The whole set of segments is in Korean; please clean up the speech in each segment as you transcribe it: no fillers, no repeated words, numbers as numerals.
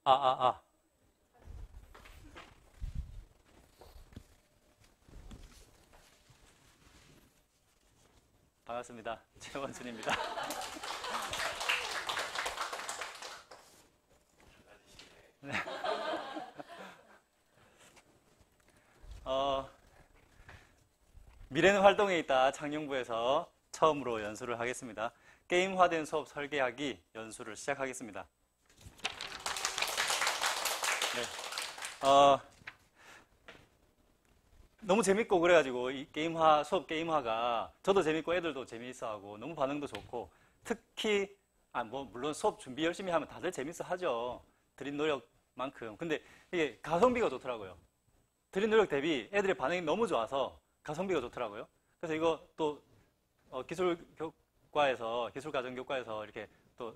아, 아, 아. 반갑습니다. 최원순입니다. 네. 어, 미래는 활동에 있다 창녕부에서 처음으로 연수를 하겠습니다. 게임화된 수업 설계하기 연수를 시작하겠습니다. 네. 너무 재밌고 그래가지고 이 수업 게임화가 저도 재밌고 애들도 재미있어하고 너무 반응도 좋고 특히 물론 수업 준비 열심히 하면 다들 재밌어하죠. 드린 노력만큼. 근데 이게 가성비가 좋더라고요. 드린 노력 대비 애들의 반응이 너무 좋아서 가성비가 좋더라고요. 그래서 이거 또 기술가정교과에서 이렇게 또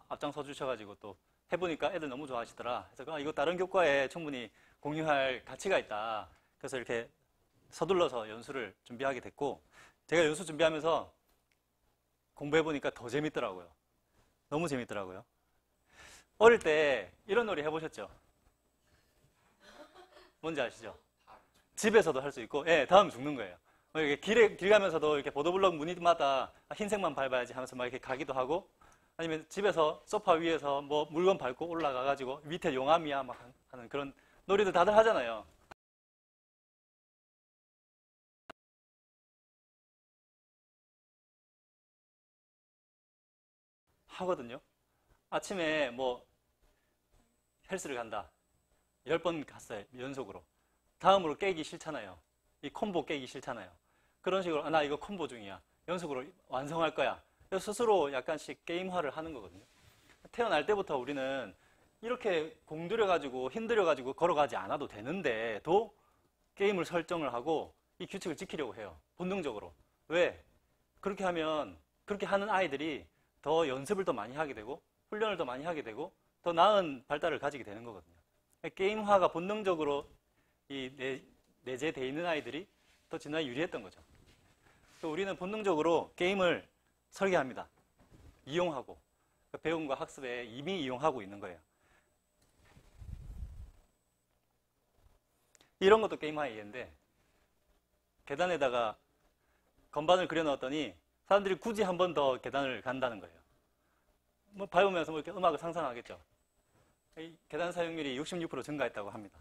앞장서 주셔가지고 또 해보니까 애들 너무 좋아하시더라. 그래서 이거 다른 교과에 충분히 공유할 가치가 있다. 그래서 이렇게 서둘러서 연수를 준비하게 됐고, 제가 연수 준비하면서 공부해보니까 더 재밌더라고요. 너무 재밌더라고요. 어릴 때 이런 놀이 해보셨죠? 뭔지 아시죠? 집에서도 할 수 있고, 예, 다음 죽는 거예요. 이렇게 길 가면서도 이렇게 보도블록 무늬마다 흰색만 밟아야지 하면서 막 이렇게 가기도 하고, 아니면 집에서 소파 위에서 뭐 물건 밟고 올라가가지고 밑에 용암이야 막 하는 그런 놀이들 다들 하잖아요. 하거든요. 아침에 뭐 헬스를 간다. 10번 갔어요. 연속으로. 다음으로 깨기 싫잖아요. 이 콤보 깨기 싫잖아요. 그런 식으로 나 이거 콤보 중이야. 연속으로 완성할 거야. 그래서 스스로 약간씩 게임화를 하는 거거든요. 태어날 때부터 우리는 이렇게 공들여가지고 힘들여가지고 걸어가지 않아도 되는데도 게임을 설정을 하고 이 규칙을 지키려고 해요. 본능적으로. 왜? 그렇게 하는 아이들이 더 연습을 더 많이 하게 되고 훈련을 더 많이 하게 되고 더 나은 발달을 가지게 되는 거거든요. 게임화가 본능적으로 내재되어 있는 아이들이 더 진화에 유리했던 거죠. 우리는 본능적으로 게임을 설계합니다. 이용하고 배움과 학습에 이미 이용하고 있는 거예요. 이런 것도 게임화의 예인데 계단에다가 건반을 그려놓았더니 사람들이 굳이 한 번 더 계단을 간다는 거예요. 뭐 밟으면서 뭐 이렇게 음악을 상상하겠죠. 계단 사용률이 66% 증가했다고 합니다.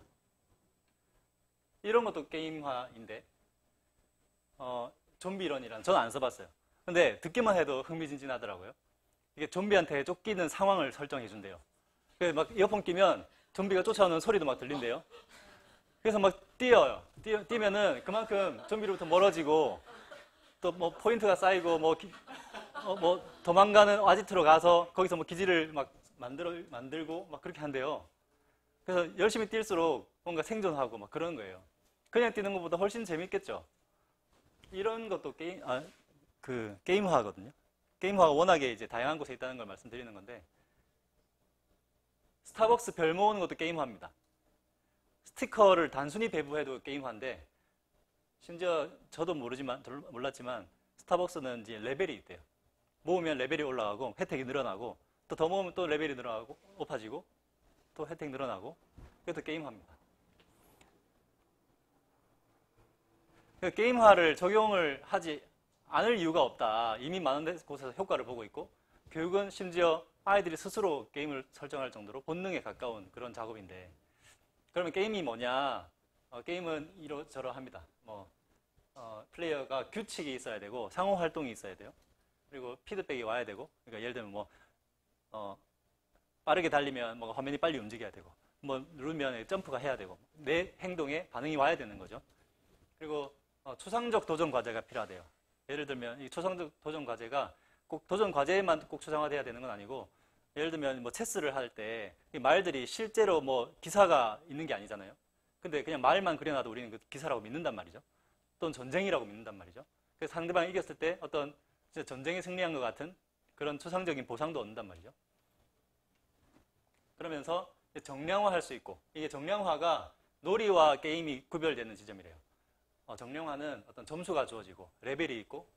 이런 것도 게임화인데 좀비런이란 저는 안 써봤어요. 근데 듣기만 해도 흥미진진하더라고요. 이게 좀비한테 쫓기는 상황을 설정해 준대요. 그래서 막 이어폰 끼면 좀비가 쫓아오는 소리도 막 들린대요. 그래서 막 뛰어요. 뛰면은 그만큼 좀비로부터 멀어지고 또 뭐 포인트가 쌓이고 뭐 도망가는 아지트로 가서 거기서 뭐 기지를 막 만들고 막 그렇게 한대요. 그래서 열심히 뛸수록 뭔가 생존하고 막 그런 거예요. 그냥 뛰는 것보다 훨씬 재밌겠죠. 이런 것도 게임화거든요. 게임화가 워낙에 이제 다양한 곳에 있다는 걸 말씀드리는 건데, 스타벅스 별 모으는 것도 게임화입니다. 스티커를 단순히 배부해도 게임화인데, 심지어 저도 몰랐지만 스타벅스는 이제 레벨이 있대요. 모으면 레벨이 올라가고 혜택이 늘어나고 또 더 모으면 또 레벨이 늘어나고 높아지고 또 혜택 늘어나고 그것도 게임화입니다. 게임화를 적용을 하지 않을 이유가 없다. 이미 많은 곳에서 효과를 보고 있고 교육은 심지어 아이들이 스스로 게임을 설정할 정도로 본능에 가까운 그런 작업인데, 그러면 게임이 뭐냐? 게임은 이러저러합니다. 플레이어가 규칙이 있어야 되고 상호 활동이 있어야 돼요. 그리고 피드백이 와야 되고, 그러니까 예를 들면 빠르게 달리면 화면이 빨리 움직여야 되고, 누르면 점프가 해야 되고, 내 행동에 반응이 와야 되는 거죠. 그리고 추상적 도전 과제가 필요하대요. 예를 들면 이 추상적 도전 과제가 꼭 도전 과제에만 꼭 추상화돼야 되는 건 아니고, 예를 들면 체스를 할 때 말들이 실제로 기사가 있는 게 아니잖아요. 근데 그냥 말만 그려놔도 우리는 그 기사라고 믿는단 말이죠. 또는 전쟁이라고 믿는단 말이죠. 그래서 상대방이 이겼을 때 어떤 전쟁에 승리한 것 같은 그런 추상적인 보상도 얻는단 말이죠. 그러면서 정량화할 수 있고, 이게 정량화가 놀이와 게임이 구별되는 지점이래요. 정량화는 어떤 점수가 주어지고 레벨이 있고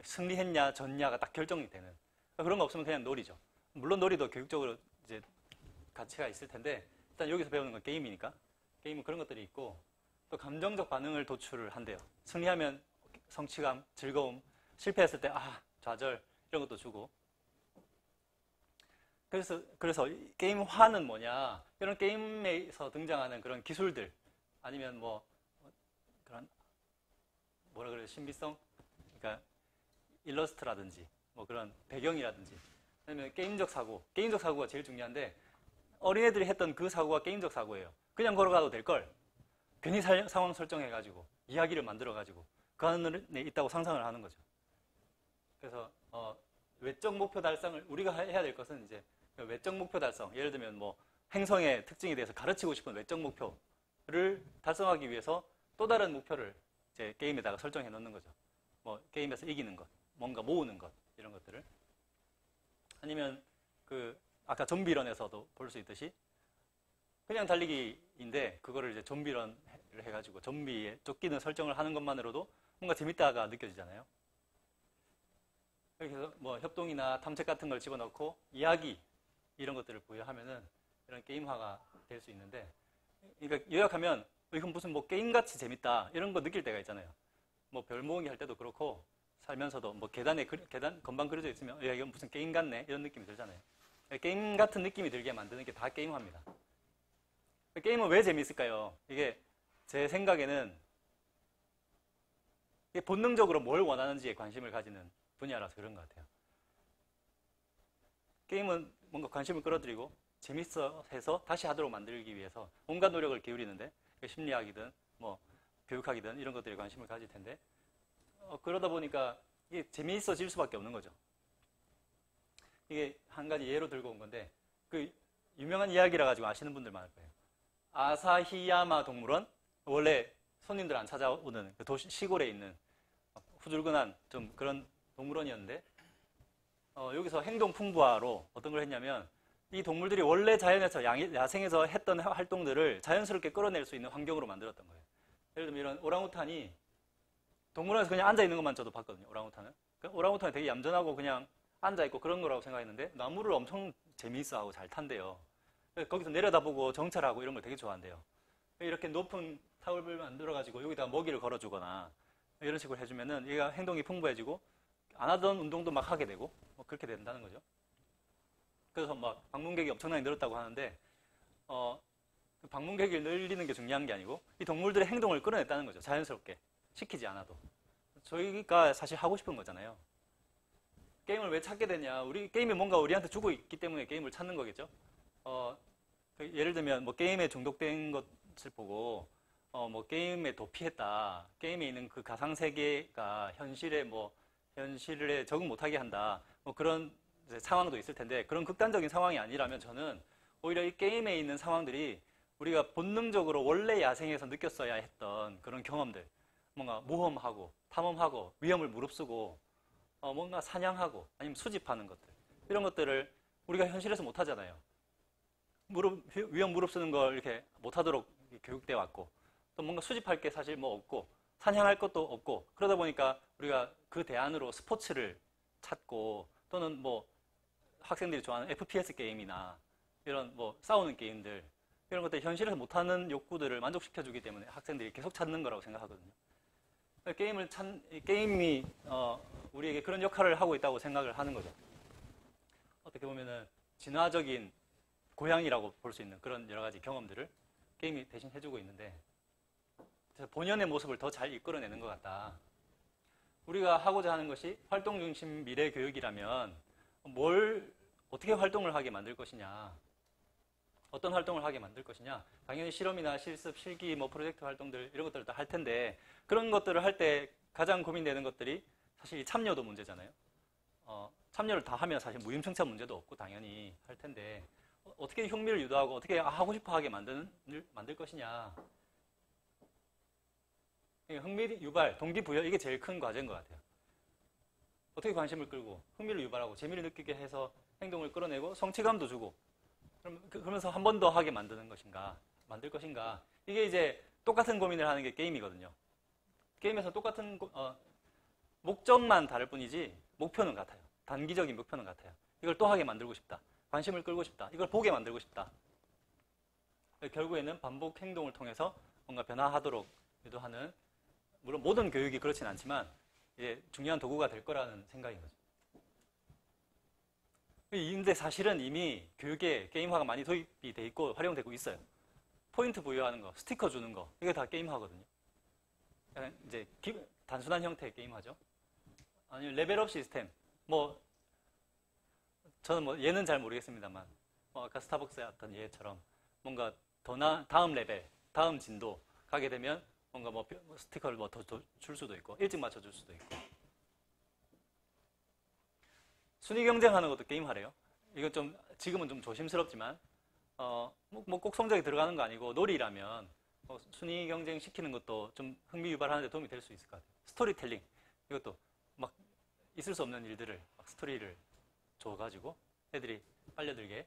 승리했냐 졌냐가 딱 결정이 되는, 그런 거 없으면 그냥 놀이죠. 물론 놀이도 교육적으로 이제 가치가 있을 텐데 일단 여기서 배우는 건 게임이니까 게임은 그런 것들이 있고 또 감정적 반응을 도출을 한대요. 승리하면 성취감, 즐거움, 실패했을 때 좌절 이런 것도 주고 그래서 게임화는 뭐냐 이런 게임에서 등장하는 그런 기술들 아니면 뭐 그런 뭐라 그래요 신비성 그러니까 일러스트라든지 뭐 그런 배경이라든지 아니면 게임적 사고가 제일 중요한데 어린애들이 했던 그 사고가 게임적 사고예요. 그냥 걸어가도 될 걸 괜히 상황 설정해가지고 이야기를 만들어가지고 그 안에 있다고 상상을 하는 거죠. 그래서 외적 목표 달성을 우리가 해야 될 것은 이제 외적 목표 달성 예를 들면 뭐 행성의 특징에 대해서 가르치고 싶은 외적 목표를 달성하기 위해서 또 다른 목표를 이제 게임에다가 설정해 놓는 거죠. 뭐 게임에서 이기는 것, 뭔가 모으는 것 이런 것들을 아니면 그 아까 좀비런에서도 볼 수 있듯이 그냥 달리기인데 그거를 이제 좀비런을 해가지고 좀비에 쫓기는 설정을 하는 것만으로도 뭔가 재밌다가 느껴지잖아요. 그래서 뭐 협동이나 탐색 같은 걸 집어넣고 이야기 이런 것들을 부여하면은 이런 게임화가 될 수 있는데 그러니까 요약하면 이건 무슨 뭐 게임같이 재밌다 이런 거 느낄 때가 있잖아요. 뭐 별 모으기 할 때도 그렇고 살면서도 뭐 계단 건방 그려져 있으면 야 이건 무슨 게임 같네 이런 느낌이 들잖아요. 게임 같은 느낌이 들게 만드는 게 다 게임화입니다. 게임은 왜 재밌을까요? 이게 제 생각에는 이게 본능적으로 뭘 원하는지에 관심을 가지는 분야라서 그런 것 같아요. 게임은 뭔가 관심을 끌어들이고 재밌어 해서 다시 하도록 만들기 위해서 온갖 노력을 기울이는데 심리학이든 뭐 교육학이든 이런 것들에 관심을 가질 텐데 그러다 보니까 이게 재미있어질 수밖에 없는 거죠. 이게 한 가지 예로 들고 온 건데 그 유명한 이야기라 가지고 아시는 분들 많을 거예요. 아사히야마 동물원 원래 손님들 안 찾아오는 그 도시 시골에 있는 후줄근한 좀 그런 동물원이었는데 여기서 행동 풍부화로 어떤 걸 했냐면 이 동물들이 원래 자연에서 야생에서 했던 활동들을 자연스럽게 끌어낼 수 있는 환경으로 만들었던 거예요. 예를 들면 이런 오랑우탄이 동물원에서 그냥 앉아있는 것만 저도 봤거든요. 오랑우탄은. 오랑우탄이 되게 얌전하고 그냥 앉아있고 그런 거라고 생각했는데 나무를 엄청 재미있어하고 잘 탄대요. 거기서 내려다보고 정찰하고 이런 걸 되게 좋아한대요. 이렇게 높은 타월을 만들어가지고 여기다가 먹이를 걸어주거나 이런 식으로 해주면은 얘가 행동이 풍부해지고 안 하던 운동도 막 하게 되고 뭐 그렇게 된다는 거죠. 그래서 막 방문객이 엄청나게 늘었다고 하는데 방문객을 늘리는 게 중요한 게 아니고 이 동물들의 행동을 끌어냈다는 거죠. 자연스럽게 시키지 않아도. 저희가 사실 하고 싶은 거잖아요. 게임을 왜 찾게 되냐? 게임이 뭔가 우리한테 주고 있기 때문에 게임을 찾는 거겠죠. 예를 들면 뭐 게임에 중독된 것을 보고 뭐 게임에 도피했다. 게임에 있는 그 가상 세계가 현실에 적응 못하게 한다. 뭐 그런 상황도 있을 텐데 그런 극단적인 상황이 아니라면 저는 오히려 이 게임에 있는 상황들이 우리가 본능적으로 원래 야생에서 느꼈어야 했던 그런 경험들, 뭔가 모험하고 탐험하고 위험을 무릅쓰고 뭔가 사냥하고 아니면 수집하는 것들 이런 것들을 우리가 현실에서 못 하잖아요. 위험 무릅쓰는 걸 이렇게 못하도록 교육돼 왔고 또 뭔가 수집할 게 사실 뭐 없고 사냥할 것도 없고 그러다 보니까 우리가 그 대안으로 스포츠를 찾고 또는 뭐 학생들이 좋아하는 FPS 게임이나 이런 뭐 싸우는 게임들 이런 것들 현실에서 못하는 욕구들을 만족시켜주기 때문에 학생들이 계속 찾는 거라고 생각하거든요. 게임이 우리에게 그런 역할을 하고 있다고 생각을 하는 거죠. 어떻게 보면은 진화적인 고향이라고 볼 수 있는 그런 여러 가지 경험들을 게임이 대신 해주고 있는데 본연의 모습을 더 잘 이끌어내는 것 같다. 우리가 하고자 하는 것이 활동 중심 미래 교육이라면 어떻게 활동을 하게 만들 것이냐, 어떤 활동을 하게 만들 것이냐. 당연히 실험이나 실습, 실기, 뭐 프로젝트 활동들 이런 것들을 다 할 텐데 그런 것들을 할 때 가장 고민되는 것들이 사실 참여도 문제잖아요. 참여를 다 하면 사실 무임승차 문제도 없고 당연히 할 텐데 어떻게 흥미를 유도하고 어떻게 하고 싶어 하게 만들 것이냐. 흥미 유발, 동기부여 이게 제일 큰 과제인 것 같아요. 어떻게 관심을 끌고 흥미를 유발하고 재미를 느끼게 해서 행동을 끌어내고 성취감도 주고 그러면서 한 번 더 하게 만들 것인가. 이게 이제 똑같은 고민을 하는 게 게임이거든요. 게임에서 똑같은 목적만 다를 뿐이지 목표는 같아요. 단기적인 목표는 같아요. 이걸 또 하게 만들고 싶다. 관심을 끌고 싶다. 이걸 보게 만들고 싶다. 결국에는 반복 행동을 통해서 뭔가 변화하도록 유도하는, 물론 모든 교육이 그렇진 않지만 이제 중요한 도구가 될 거라는 생각인 거죠. 근데 사실은 이미 교육에 게임화가 많이 도입이 돼 있고 활용되고 있어요. 포인트 부여하는 거, 스티커 주는 거, 이게 다 게임화거든요. 그냥 이제 단순한 형태의 게임화죠. 아니면 레벨업 시스템, 뭐 저는 뭐 얘는 잘 모르겠습니다만, 아까 스타벅스의 어떤 예처럼 뭔가 다음 레벨, 다음 진도 가게 되면 뭔가 뭐 스티커를 뭐 더 줄 수도 있고 일찍 맞춰줄 수도 있고. 순위 경쟁하는 것도 게임화래요. 이건 좀 지금은 좀 조심스럽지만 뭐 꼭 성적이 들어가는 거 아니고 놀이라면 순위 경쟁 시키는 것도 좀 흥미 유발하는 데 도움이 될 수 있을 것 같아요. 스토리텔링, 이것도 막 있을 수 없는 일들을 막 스토리를 줘가지고 애들이 빨려들게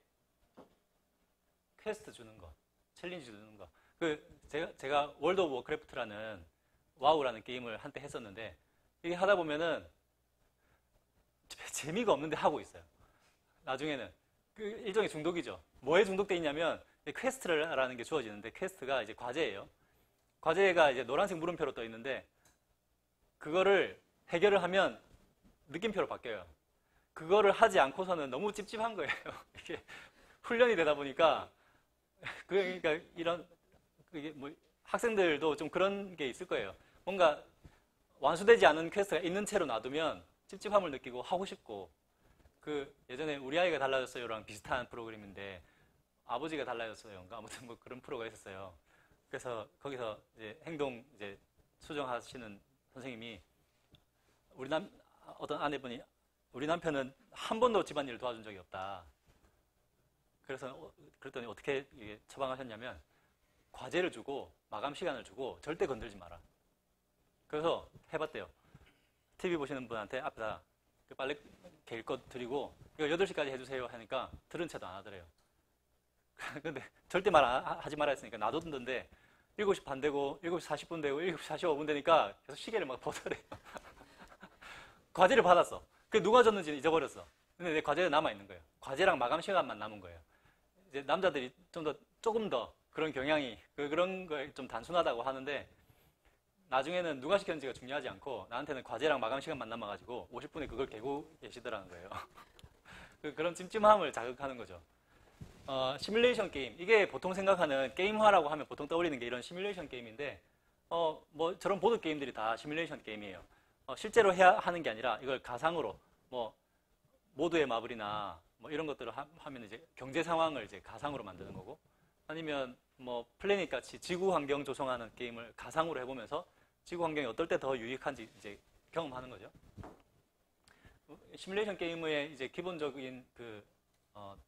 퀘스트 주는 거, 챌린지 주는 거. 제가 월드 오브 워크래프트라는 와우라는 게임을 한때 했었는데, 이게 하다 보면은 재미가 없는데 하고 있어요. 나중에는 일종의 중독이죠. 뭐에 중독돼 있냐면 퀘스트라는 게 주어지는데, 퀘스트가 이제 과제예요. 과제가 이제 노란색 물음표로 떠 있는데 그거를 해결을 하면 느낌표로 바뀌어요. 그거를 하지 않고서는 너무 찝찝한 거예요. 이게 훈련이 되다 보니까. 그러니까 이런 이게 뭐 학생들도 좀 그런 게 있을 거예요. 뭔가 완수되지 않은 퀘스트가 있는 채로 놔두면 찝찝함을 느끼고 하고 싶고. 예전에 우리 아이가 달라졌어요랑 비슷한 프로그램인데, 아버지가 달라졌어요. 아무튼 뭐 그런 프로가 있었어요. 그래서 거기서 이제 행동 이제 수정하시는 선생님이 어떤 아내분이, 우리 남편은 한 번도 집안일을 도와준 적이 없다. 그랬더니 어떻게 처방하셨냐면, 과제를 주고 마감 시간을 주고 절대 건들지 마라. 그래서 해봤대요. TV 보시는 분한테 앞에다 빨래 개일 것 드리고 이거 8시까지 해주세요 하니까 들은 채도 안 하더래요. 근데 절대 하지 마라 했으니까 놔뒀는데 7시 반 되고 7시 40분 되고 7시 45분 되니까 계속 시계를 막 보더래요. 과제를 받았어. 누가 줬는지는 잊어버렸어. 근데 내 과제가 남아있는 거예요. 과제랑 마감 시간만 남은 거예요. 이제 남자들이 조금 더 그런 경향이, 그런 거에 좀 단순하다고 하는데, 나중에는 누가 시켰는지가 중요하지 않고 나한테는 과제랑 마감 시간만 남아가지고 50분에 그걸 개고 계시더라는 거예요. 그런 찜찜함을 자극하는 거죠. 시뮬레이션 게임, 이게 보통 생각하는 게임화라고 하면 보통 떠올리는 게 이런 시뮬레이션 게임인데, 뭐 저런 보드 게임들이 다 시뮬레이션 게임이에요. 실제로 해야 하는 게 아니라 이걸 가상으로, 뭐 모두의 마블이나 뭐 이런 것들을 하면 이제 경제 상황을 이제 가상으로 만드는 거고, 아니면 뭐 플래닛 같이 지구 환경 조성하는 게임을 가상으로 해보면서 지구 환경이 어떨 때 더 유익한지 이제 경험하는 거죠. 시뮬레이션 게임의 이제 기본적인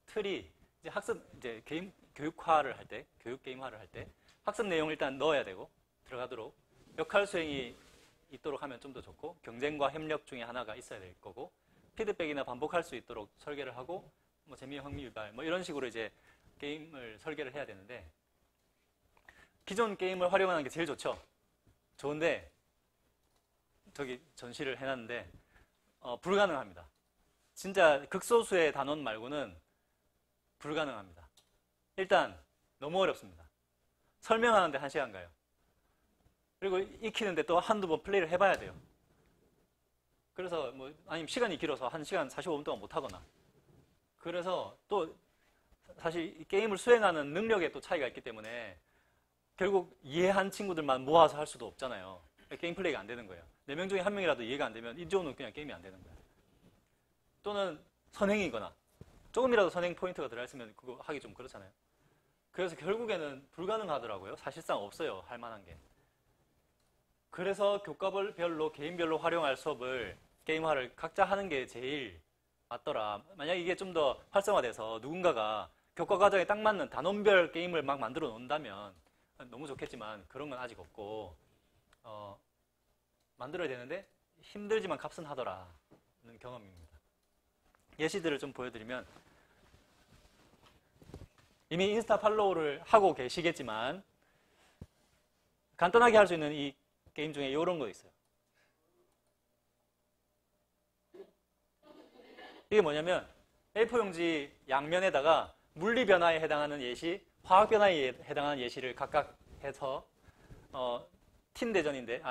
틀이 이제 이제 교육화를 할 때, 교육 게임화를 할 때 학습 내용을 일단 넣어야 되고 들어가도록, 역할 수행이 있도록 하면 좀 더 좋고, 경쟁과 협력 중에 하나가 있어야 될 거고, 피드백이나 반복할 수 있도록 설계를 하고, 뭐 재미와 흥미 유발, 뭐 이런 식으로 이제 게임을 설계를 해야 되는데, 기존 게임을 활용하는 게 제일 좋죠. 좋은데 저기 전시를 해놨는데 불가능합니다. 진짜 극소수의 단원 말고는 불가능합니다. 일단 너무 어렵습니다. 설명하는데 1시간 가요. 그리고 익히는데 또 한두 번 플레이를 해봐야 돼요. 그래서 뭐 아니면 시간이 길어서 1시간 45분 동안 못하거나. 그래서 또 사실 이 게임을 수행하는 능력에 또 차이가 있기 때문에 결국 이해한 친구들만 모아서 할 수도 없잖아요. 게임 플레이가 안 되는 거예요. 4명 중에 1명이라도 이해가 안 되면 이쪽은 그냥 게임이 안 되는 거예요. 또는 선행이거나 조금이라도 선행 포인트가 들어있으면 그거 하기 좀 그렇잖아요. 그래서 결국에는 불가능하더라고요. 사실상 없어요, 할 만한 게. 그래서 교과별로 개인별로 활용할 수업을, 게임화를 각자 하는 게 제일 맞더라. 만약 이게 좀 더 활성화돼서 누군가가 교과 과정에 딱 맞는 단원별 게임을 막 만들어 놓는다면 너무 좋겠지만 그런 건 아직 없고, 만들어야 되는데 힘들지만 값은 하더라는 경험입니다. 예시들을 좀 보여드리면, 이미 인스타 팔로우를 하고 계시겠지만 간단하게 할 수 있는 이 게임 중에 이런 거 있어요. 이게 뭐냐면 A4용지 양면에다가 물리 변화에 해당하는 예시 화학 변화에 해당하는 예시를 각각 해서 팀 대전인데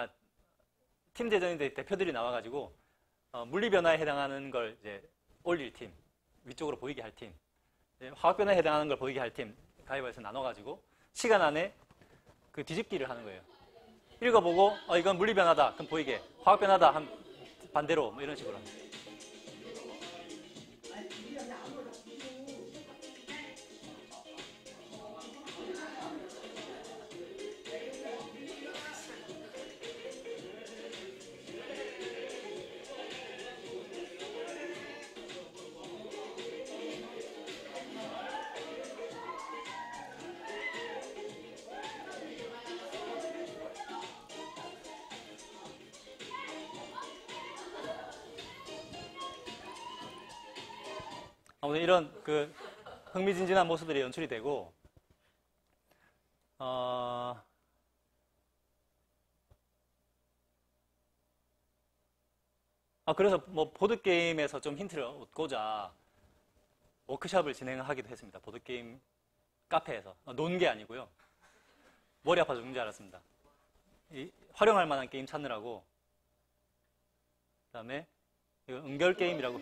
대표들이 나와가지고 물리 변화에 해당하는 걸 이제 올릴 팀, 위쪽으로 보이게 할 팀, 화학 변화에 해당하는 걸 보이게 할 팀 가위바위보에서 나눠가지고 시간 안에 그 뒤집기를 하는 거예요. 읽어보고 이건 물리 변화다. 그럼 보이게. 화학 변화다. 한 반대로 뭐 이런 식으로. 오늘 이런 그 흥미진진한 모습들이 연출이 되고, 그래서 뭐 보드게임에서 좀 힌트를 얻고자 워크숍을 진행하기도 했습니다. 보드게임 카페에서. 논 게 아니고요. 머리 아파서 죽는 줄 알았습니다. 활용할 만한 게임 찾느라고. 그 다음에 이거 은결게임이라고.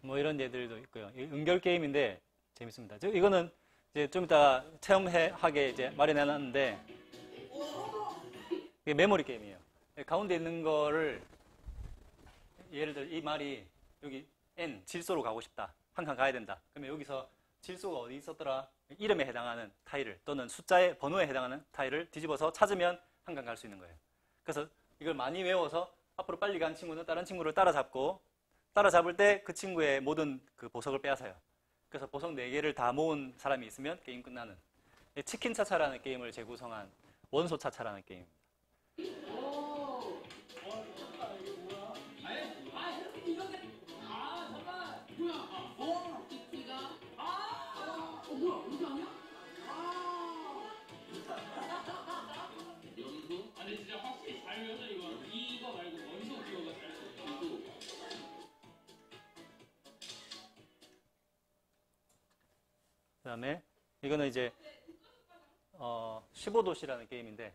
뭐 이런 예들도 있고요. 은결 게임인데 재밌습니다. 이거는 이제 좀 이따 체험하게 이제 마련해놨는데 이게 메모리 게임이에요. 가운데 있는 거를 예를 들어 이 말이 여기 N 질소로 가고 싶다. 한 칸 가야 된다. 그러면 여기서 질소가 어디 있었더라? 이름에 해당하는 타일을 또는 숫자의 번호에 해당하는 타일을 뒤집어서 찾으면 한 칸 갈 수 있는 거예요. 그래서 이걸 많이 외워서 앞으로 빨리 간 친구는 다른 친구를 따라잡고 따라잡을 때 그 친구의 모든 그 보석을 빼앗아요. 그래서 보석 4개를 다 모은 사람이 있으면 게임 끝나는 치킨 차차라는 게임을 재구성한 원소 차차라는 게임입니다. 그 다음에 이거는 이제 15도시라는 게임인데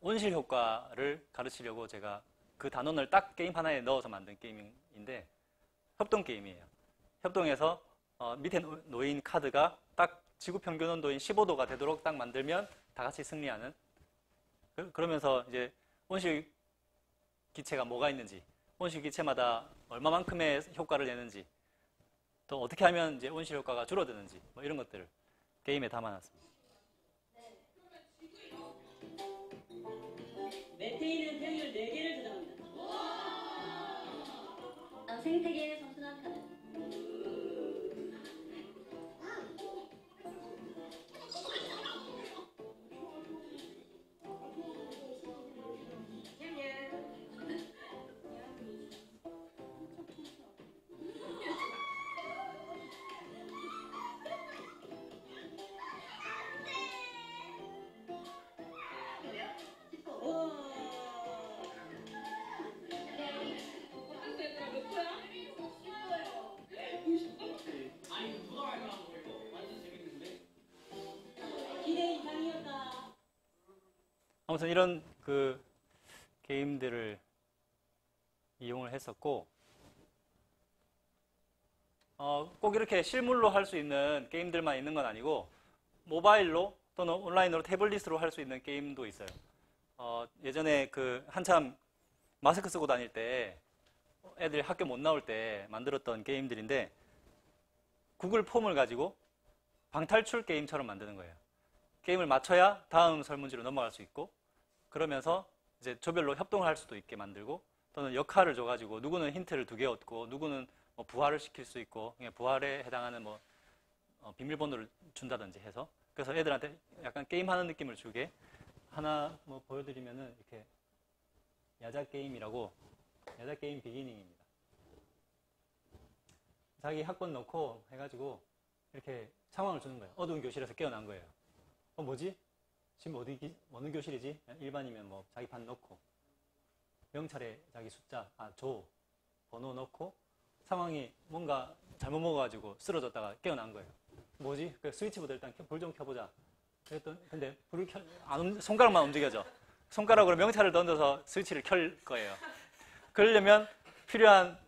온실 효과를 가르치려고 제가 그 단원을 딱 게임 하나에 넣어서 만든 게임인데 협동 게임이에요. 협동해서 밑에 놓인 카드가 딱 지구 평균 온도인 15도가 되도록 딱 만들면 다 같이 승리하는 그러면서 이제 온실 기체가 뭐가 있는지 온실 기체마다 얼마만큼의 효과를 내는지 또 어떻게 하면 이제 온실 효과가 줄어드는지 뭐 이런 것들을 게임에 담아놨습니다. 메테인은 펜을 4개를 저장합니다. 생태계의 선순환 카드. 아무튼 이런 그 게임들을 이용을 했었고 꼭 이렇게 실물로 할 수 있는 게임들만 있는 건 아니고 모바일로 또는 온라인으로 태블릿으로 할 수 있는 게임도 있어요. 예전에 그 한참 마스크 쓰고 다닐 때 애들 학교 못 나올 때 만들었던 게임들인데 구글 폼을 가지고 방탈출 게임처럼 만드는 거예요. 게임을 맞춰야 다음 설문지로 넘어갈 수 있고 그러면서 이제 조별로 협동을 할 수도 있게 만들고 또는 역할을 줘가지고 누구는 힌트를 2개 얻고 누구는 뭐 부활을 시킬 수 있고 부활에 해당하는 뭐 비밀번호를 준다든지 해서 그래서 애들한테 약간 게임하는 느낌을 주게 하나 뭐 보여드리면은 이렇게 야자 게임이라고 야자 게임 비기닝입니다. 자기 학번 넣고 해가지고 이렇게 상황을 주는 거예요. 어두운 교실에서 깨어난 거예요. 뭐지? 지금 어느 교실이지? 일반이면 뭐 자기 반 넣고 명찰에 자기 숫자, 번호 넣고 상황이 뭔가 잘못 먹어가지고 쓰러졌다가 깨어난 거예요. 뭐지? 그 스위치보다 일단 불 좀 켜보자. 근데 불을 손가락만 움직여져. 손가락으로 명찰을 던져서 스위치를 켤 거예요. 그러려면 필요한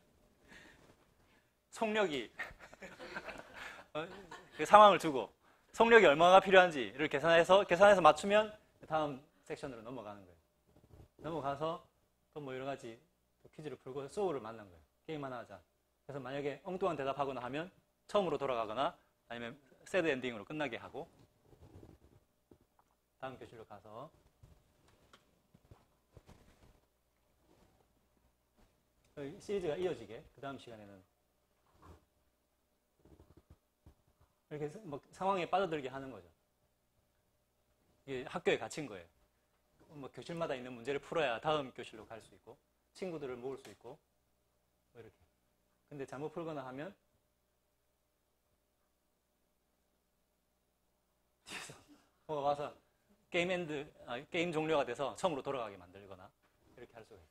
속력이 그 상황을 주고 속력이 얼마가 필요한지를 계산해서 맞추면 다음 섹션으로 넘어가는 거예요. 넘어가서 또 뭐 여러 가지 퀴즈를 풀고 소울을 만난 거예요. 게임 하나 하자. 그래서 만약에 엉뚱한 대답하거나 하면 처음으로 돌아가거나 아니면 새드 엔딩으로 끝나게 하고 다음 교실로 가서 시리즈가 이어지게 그 다음 시간에는 이렇게 뭐 상황에 빠져들게 하는 거죠. 이게 학교에 갇힌 거예요. 뭐 교실마다 있는 문제를 풀어야 다음 교실로 갈 수 있고 친구들을 모을 수 있고 뭐 이렇게. 근데 잘못 풀거나 하면 뒤에서 뭐가 와서 게임 종료가 돼서 처음으로 돌아가게 만들거나 이렇게 할 수가 있어요.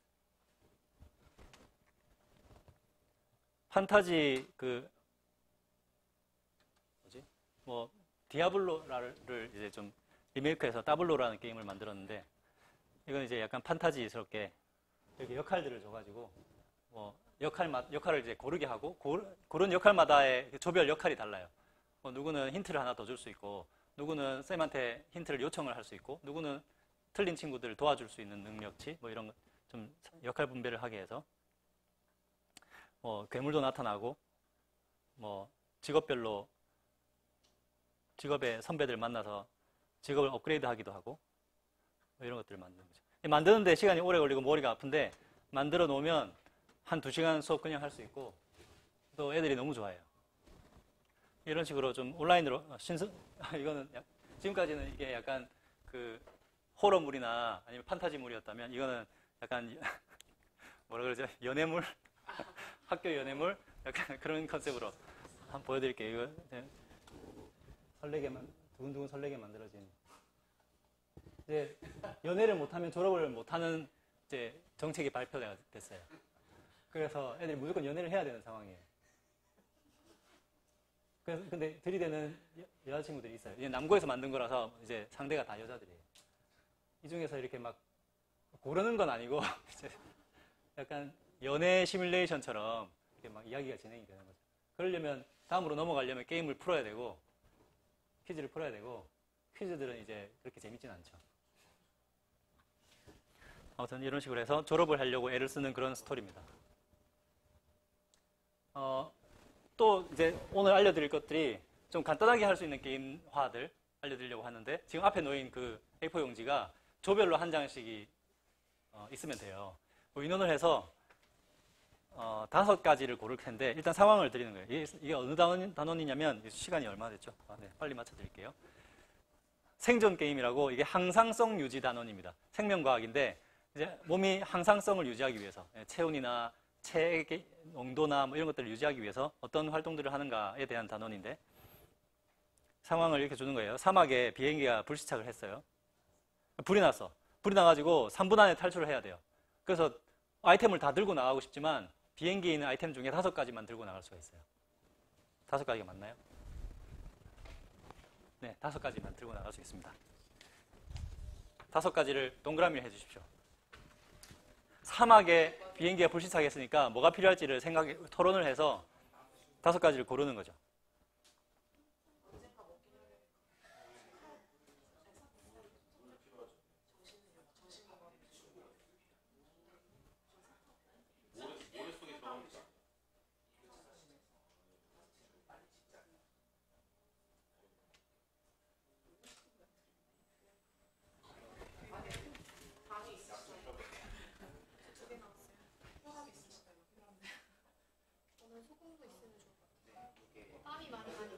판타지 디아블로를 이제 좀 리메이크해서 따블로라는 게임을 만들었는데 이건 이제 약간 판타지스럽게 이렇게 역할들을 줘가지고 뭐 역할을 이제 고르게 하고 고른 역할마다의 조별 역할이 달라요. 뭐 누구는 힌트를 하나 더 줄 수 있고 누구는 쌤한테 힌트를 요청을 할 수 있고 누구는 틀린 친구들을 도와줄 수 있는 능력치 뭐 이런 좀 역할 분배를 하게 해서 뭐 괴물도 나타나고 뭐 직업별로 직업의 선배들 만나서 직업을 업그레이드 하기도 하고 뭐 이런 것들을 만드는 거죠. 만드는데 시간이 오래 걸리고 머리가 아픈데 만들어 놓으면 한 2시간 수업 그냥 할 수 있고 또 애들이 너무 좋아해요. 이런 식으로 좀 온라인으로 이거는 지금까지는 이게 약간 그 호러물이나 아니면 판타지물이었다면 이거는 약간 뭐라 그러죠? 연애물? 학교 연애물? 약간 그런 컨셉으로 한번 보여드릴게요. 이거 두근두근 설레게 만들어진. 이제 연애를 못하면 졸업을 못하는 이제 정책이 발표가 됐어요. 그래서 애들이 무조건 연애를 해야 되는 상황이에요. 그래서 근데 들이대는 여자친구들이 있어요. 이제 남고에서 만든 거라서 이제 상대가 다 여자들이에요. 이 중에서 이렇게 막 고르는 건 아니고 이제 약간 연애 시뮬레이션처럼 이렇게 막 이야기가 진행이 되는 거죠. 그러려면 다음으로 넘어가려면 게임을 풀어야 되고 퀴즈를 풀어야 되고 퀴즈들은 이제 그렇게 재밌진 않죠. 아무튼 이런 식으로 해서 졸업을 하려고 애를 쓰는 그런 스토리입니다. 또 이제 오늘 알려드릴 것들이 좀 간단하게 할 수 있는 게임화들 알려드리려고 하는데 지금 앞에 놓인 그 A4 용지가 조별로 한 장씩이 있으면 돼요. 인원을 해서 5가지를 고를 텐데 일단 상황을 드리는 거예요. 이게 어느 단원이냐면 시간이 얼마 됐죠? 네, 빨리 맞춰드릴게요. 생존 게임이라고 이게 항상성 유지 단원입니다. 생명과학인데 이제 몸이 항상성을 유지하기 위해서 체온이나 체액의 농도나 뭐 이런 것들을 유지하기 위해서 어떤 활동들을 하는가에 대한 단원인데 상황을 이렇게 주는 거예요. 사막에 비행기가 불시착을 했어요. 불이 났어. 불이 나가지고 3분 안에 탈출을 해야 돼요. 그래서 아이템을 다 들고 나가고 싶지만 비행기에 있는 아이템 중에 5가지만 들고 나갈 수가 있어요. 5가지가 맞나요? 네, 5가지만 들고 나갈 수 있습니다. 5가지를 동그라미를 해주십시오. 사막에 비행기가 불시착했으니까 뭐가 필요할지를 토론을 해서 5가지를 고르는 거죠. 땀이 많이 나니까.